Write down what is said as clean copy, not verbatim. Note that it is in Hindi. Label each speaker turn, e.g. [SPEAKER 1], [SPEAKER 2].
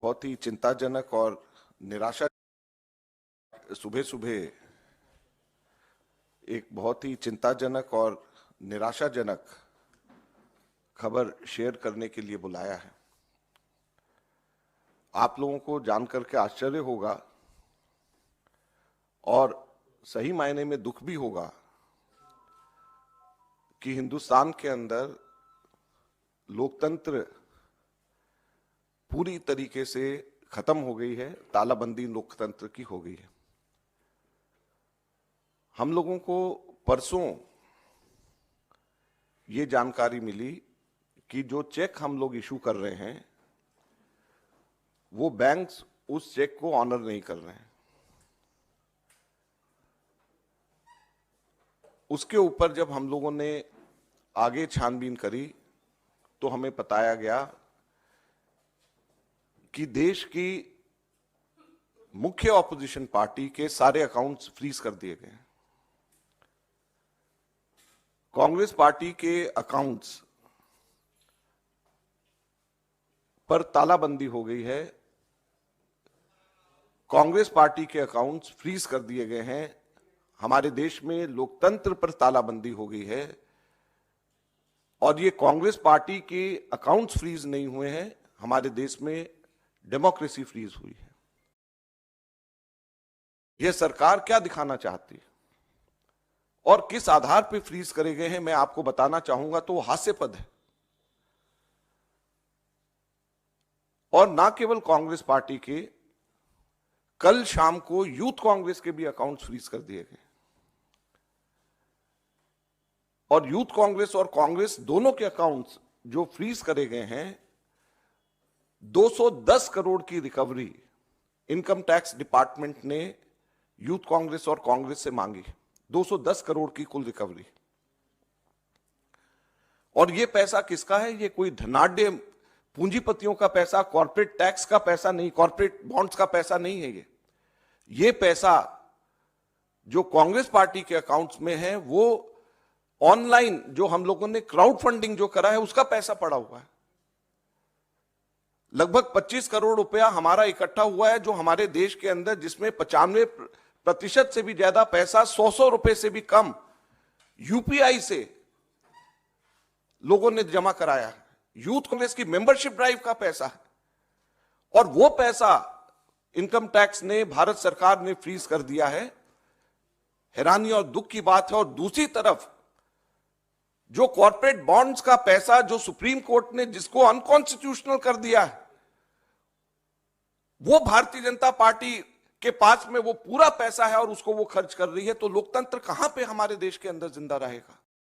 [SPEAKER 1] बहुत ही चिंताजनक और निराशा सुबह सुबह एक बहुत ही चिंताजनक और निराशाजनक खबर शेयर करने के लिए बुलाया है। आप लोगों को जानकर के आश्चर्य होगा और सही मायने में दुख भी होगा कि हिंदुस्तान के अंदर लोकतंत्र पूरी तरीके से खत्म हो गई है, तालाबंदी लोकतंत्र की हो गई है। हम लोगों को परसों ये जानकारी मिली कि जो चेक हम लोग इशू कर रहे हैं वो बैंक्स उस चेक को ऑनर नहीं कर रहे हैं। उसके ऊपर जब हम लोगों ने आगे छानबीन करी तो हमें बताया गया कि देश की मुख्य ऑपोजिशन पार्टी के सारे अकाउंट्स फ्रीज कर दिए गए हैं। कांग्रेस पार्टी के अकाउंट्स पर तालाबंदी हो गई है। कांग्रेस पार्टी के अकाउंट्स फ्रीज कर दिए गए हैं। हमारे देश में लोकतंत्र पर तालाबंदी हो गई है और ये कांग्रेस पार्टी के अकाउंट्स फ्रीज नहीं हुए हैं, हमारे देश में डेमोक्रेसी फ्रीज हुई है। यह सरकार क्या दिखाना चाहती है और किस आधार पर फ्रीज करे गए हैं, मैं आपको बताना चाहूंगा तो वो हास्यास्पद है। और ना केवल कांग्रेस पार्टी के, कल शाम को यूथ कांग्रेस के भी अकाउंट्स फ्रीज कर दिए गए और यूथ कांग्रेस और कांग्रेस दोनों के अकाउंट्स जो फ्रीज करे गए हैं, 210 करोड़ की रिकवरी इनकम टैक्स डिपार्टमेंट ने यूथ कांग्रेस और कांग्रेस से मांगी। 210 करोड़ की कुल रिकवरी। और यह पैसा किसका है? यह कोई धनाढ्य पूंजीपतियों का पैसा, कॉर्पोरेट टैक्स का पैसा नहीं, कॉर्पोरेट बॉन्ड्स का पैसा नहीं है। ये पैसा जो कांग्रेस पार्टी के अकाउंट्स में है वो ऑनलाइन जो हम लोगों ने क्राउड फंडिंग जो करा है उसका पैसा पड़ा हुआ है। लगभग 25 करोड़ रुपया हमारा इकट्ठा हुआ है, जो हमारे देश के अंदर, जिसमें 95% से भी ज्यादा पैसा 100 रुपए से भी कम यूपीआई से लोगों ने जमा कराया है। यूथ कांग्रेस की मेंबरशिप ड्राइव का पैसा है और वो पैसा इनकम टैक्स ने, भारत सरकार ने फ्रीज कर दिया है। हैरानी और दुख की बात है। और दूसरी तरफ जो कॉर्पोरेट बॉन्ड्स का पैसा, जो सुप्रीम कोर्ट ने जिसको अनकॉन्स्टिट्यूशनल कर दिया है, वो भारतीय जनता पार्टी के पास में वो पूरा पैसा है और उसको वो खर्च कर रही है। तो लोकतंत्र कहां पे हमारे देश के अंदर जिंदा रहेगा?